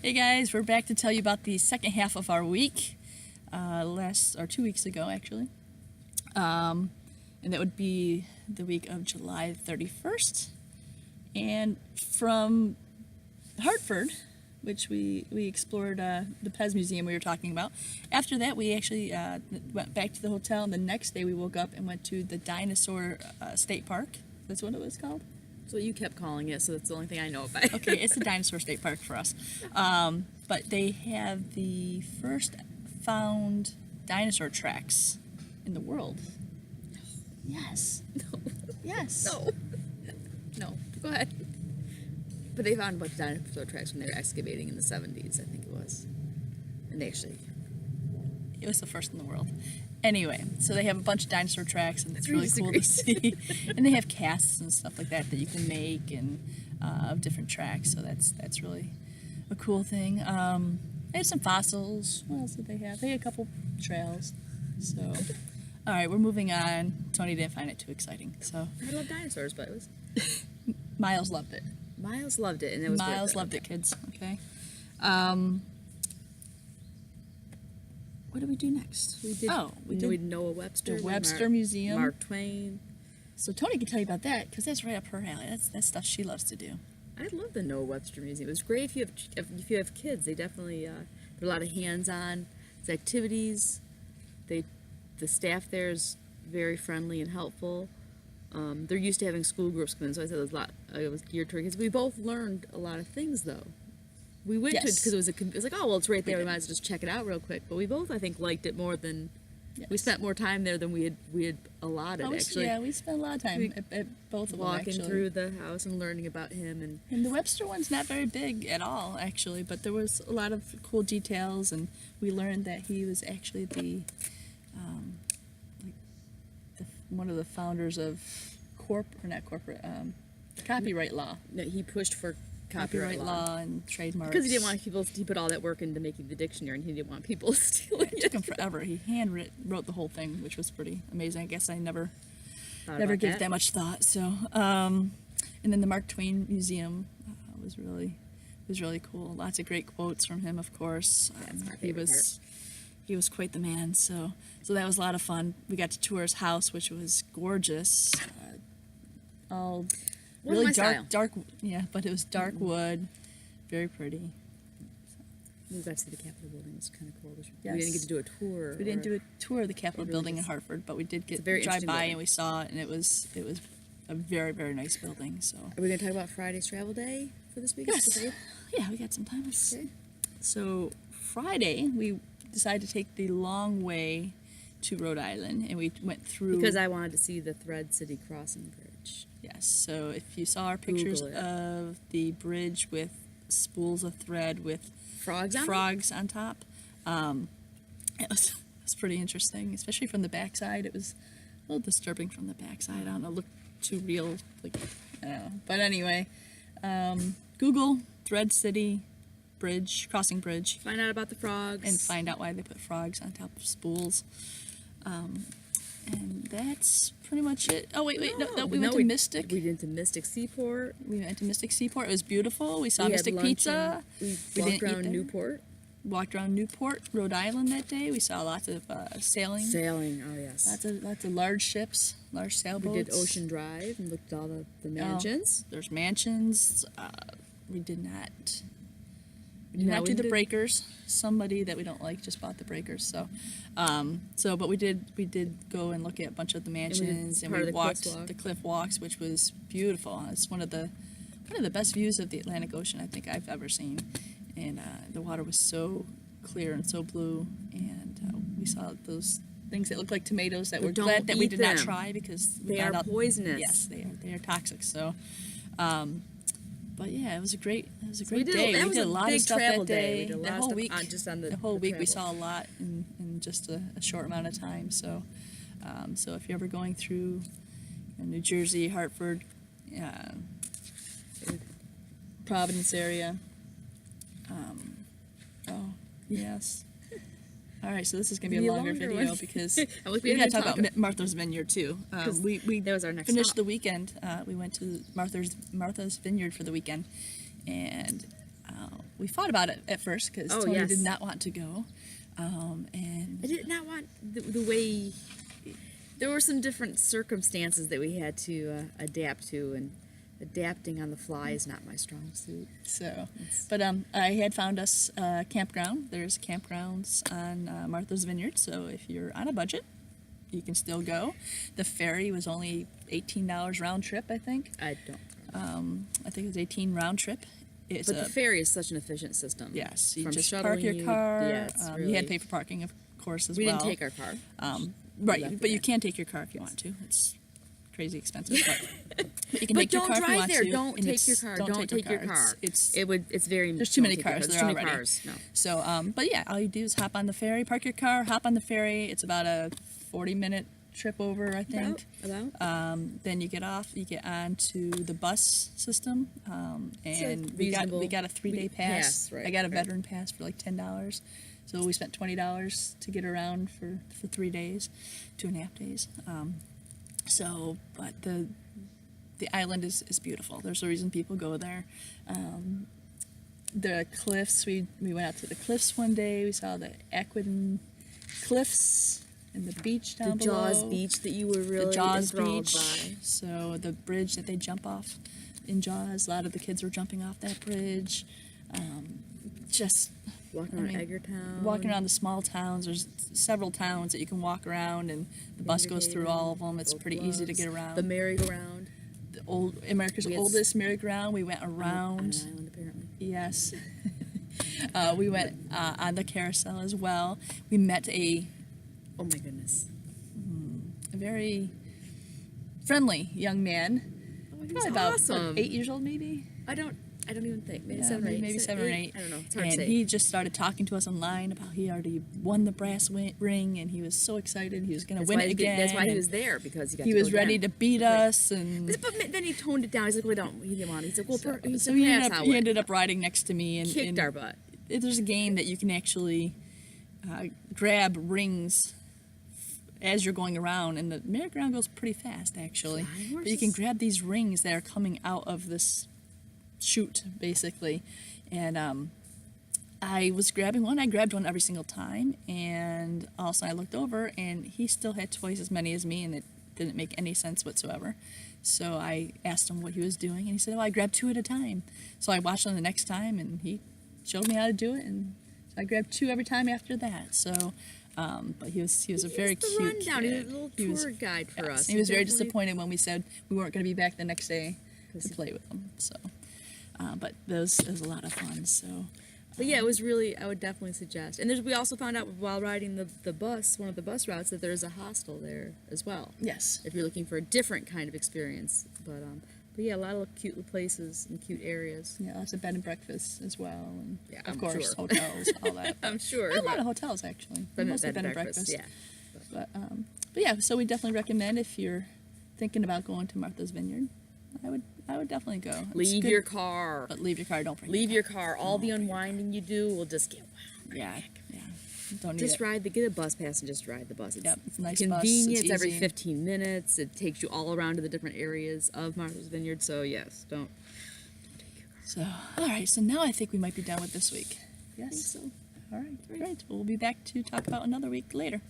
Hey guys, we're back to tell you about the second half of our week, 2 weeks ago actually, and that would be the week of July 31st, and from Hartford, which we explored the Pez Museum we were talking about. After that, we actually went back to the hotel, and the next day we woke up and went to the Dinosaur State Park. That's what it was called? That's what you kept calling it, so that's the only thing I know about it. Okay, it's the Dinosaur State Park for us. But they have the first found dinosaur tracks in the world. Yes. No. Yes. No. No. Go ahead. But they found a bunch of dinosaur tracks when they were excavating in the 70s, I think it was. And they actually... It was the first in the world. Anyway, so they have a bunch of dinosaur tracks, and it's really cool to see. And they have casts and stuff like that that you can make, and of different tracks. So that's really a cool thing. They have some fossils. What else did they have? They had a couple trails. So, all right, we're moving on. Toni didn't find it too exciting. So I love dinosaurs, but it was... Miles loved it. Miles loved it, and it was Miles loved it, kids. Okay. What did we do next? We did Noah Webster. The Webster Museum. Mark Twain. So Toni can tell you about that, because that's right up her alley. That's stuff she loves to do. I love the Noah Webster Museum. It was great if you have kids. They definitely there are a lot of hands-on activities. The staff there is very friendly and helpful. They're used to having school groups come in, so I said it was geared toward kids. We both learned a lot of things, though. We went to it because it was like, oh, well, it's right there. We might as well just check it out real quick. But we both, I think, liked it more than... Yes. We spent more time there than we had allotted, actually. Yeah, we spent a lot of time at both of them, walking through the house and learning about him. And the Webster one's not very big at all, actually, but there was a lot of cool details, and we learned that he was actually one of the founders of copyright law. No, he pushed for copyright law and trademarks. Because he didn't want people to put all that work into making the dictionary, and he didn't want people stealing it. It took him forever. He wrote the whole thing, which was pretty amazing. I guess I never gave that much thought. So, and then the Mark Twain Museum was really cool. Lots of great quotes from him, of course. That's my favorite part. He was quite the man. So that was a lot of fun. We got to tour his house, which was gorgeous. All really dark, yeah, but it was dark wood, very pretty. We got to see the Capitol building. It was kind of cool. Yes. We didn't get to do a tour. We didn't do a tour of the Capitol building in Hartford, but we did drive by and we saw it, and it was a very, very nice building. So, are we going to talk about Friday's travel day for this week? Yes. Yeah, we got some time. Okay. So Friday we decided to take the long way to Rhode Island, and we went through... Because I wanted to see the Thread City Crossing Bridge. Yes, so if you saw our pictures of the bridge with spools of thread with frogs on top, it was pretty interesting, especially from the backside. It was a little disturbing from the backside. I don't know, looked too real, I don't know. But anyway, Google Thread City Crossing Bridge. Find out about the frogs. And find out why they put frogs on top of spools. And that's pretty much it. Oh, wait. No, we went to Mystic. We went to Mystic Seaport. We went to Mystic Seaport. It was beautiful. We saw Mystic Pizza. We walked around Newport. Walked around Newport, Rhode Island that day. We saw lots of sailing. Sailing, oh yes. Lots of large ships, large sailboats. We did Ocean Drive and looked at all the mansions. There's mansions. We did not do the breakers. Somebody that we don't like just bought the breakers. But we did go and look at a bunch of the mansions, and we walked the cliff walks, which was beautiful. It's one of the best views of the Atlantic Ocean I think I've ever seen, and the water was so clear and so blue, and we saw those things that looked like tomatoes that we're glad that we did not try because they are poisonous. Yes, they are toxic. So. But yeah, it was a great day. We did a lot of stuff that day. The whole week, the whole week we saw a lot in just a short amount of time. So, so if you're ever going through New Jersey, Hartford, Providence area, yes. All right, so this is going to be a longer video because we got to talk about Martha's Vineyard too. That was our next finished the weekend. We went to Martha's Vineyard for the weekend, and we fought about it at first because Oh, Toni yes. did not want to go, and I did not want the way. There were some different circumstances that we had to adapt to, and adapting on the fly is not my strong suit. so, but I had found us a campground. There's campgrounds on Martha's Vineyard, so if you're on a budget, you can still go. The ferry was only $18 round trip, I think. I don't. I think it was 18 round trip. It's But the ferry is such an efficient system. yes, you From just shuttling park your you- car. Yeah, it's You really- had to pay for parking, of course, as We well. didn't take our car. Right, left but it you there. can take your car if you want to. It's crazy expensive, but you can But take your don't car if you drive want there. to. Don't and take your it's- car. Don't take your car. It's It's very. there's too many don't take your cars car. there There's too already. many cars. No. So, but yeah, all you do is hop on the ferry, park your car, hop on the ferry. It's about a 40-minute trip over, I think. About. Then you get off, you get on to the bus system, and we reasonable got a 3-day pass. right, I got a right. veteran pass for like $10, so we spent $20 to get around for 3 days, 2.5 days. But the island is beautiful. There's a reason people go there. The cliffs, we went out to the cliffs one day. We saw the Aquidon Cliffs and the beach The down below. Jaws Beach that you were really The Jaws enthralled Beach. by. So the bridge that they jump off in Jaws, a lot of the kids were jumping off that bridge. Just Walking I around mean, Eggertown. walking around the small towns. There's several towns that you can walk around, and the bus goes through all of them. It's Gold pretty easy to Gloves, get around. The merry-go-round. America's We had oldest merry-go-round. We went On around. an island, apparently. Yes. We went on the carousel as well. We met a Oh my goodness. very friendly young man. Oh, he was Probably about awesome. what, 8 years old, maybe. I don't even think. Maybe Yeah, 7 or 8. maybe 7 or 8. I don't know. It's hard And to say. he just started talking to us online about he already won the brass ring, and he was so excited he was going to That's win why it he- again. That's why he and was there, because he got he to was go ready again. to beat Right. us, and But then he toned it down. He's like, "Well, don't." He didn't want it. He's like, "Well, so he ended up riding next to me, and kicked our butt." there's a game that you can actually grab rings as you're going around, and the merry-go-round goes pretty fast, actually. Flying But you can horses? grab these rings that are coming out of this chute, basically. And I was grabbing one. I grabbed one every single time, and all of a sudden I looked over, and he still had twice as many as me, and it didn't make any sense whatsoever. So I asked him what he was doing, and he said, "Oh, I grabbed 2 at a time." So I watched him the next time, and he showed me how to do it, and so I grabbed 2 every time after that. So, but he was a very He was cute the rundown. He was kid. a little He was- tour guide for yes, us. He was very definitely- disappointed when we said we weren't going to be back the next day to play with him. So, but it was a lot of fun. So, But yeah, it was really. I would definitely suggest. And we also found out while riding the bus, one of the bus routes, that there's a hostel there as well. yes, If you're looking for a different kind of experience, but yeah, a lot of cute little places and cute areas. yeah, lots of bed and breakfast as well, and Yeah, of I'm course sure. hotels, all that. I'm sure. A lot of hotels actually, mostly bed and breakfast. Yeah. But yeah, so we definitely recommend if you're thinking about going to Martha's Vineyard, I would definitely go. It's Leave good, your car. but leave your car. Don't bring. Leave your car. All the unwinding you do will just get wound. Yeah, yeah. Don't need Just it. get a bus pass and just ride the bus. It's Yep, it's a nice convenient. bus. It's every easy. 15 minutes. It takes you all around to the different areas of Martha's Vineyard. So yes, don't take your car. So, all right. So now I think we might be done with this week. Yes. I think so. All right. Great. Well, we'll be back to talk about another week later.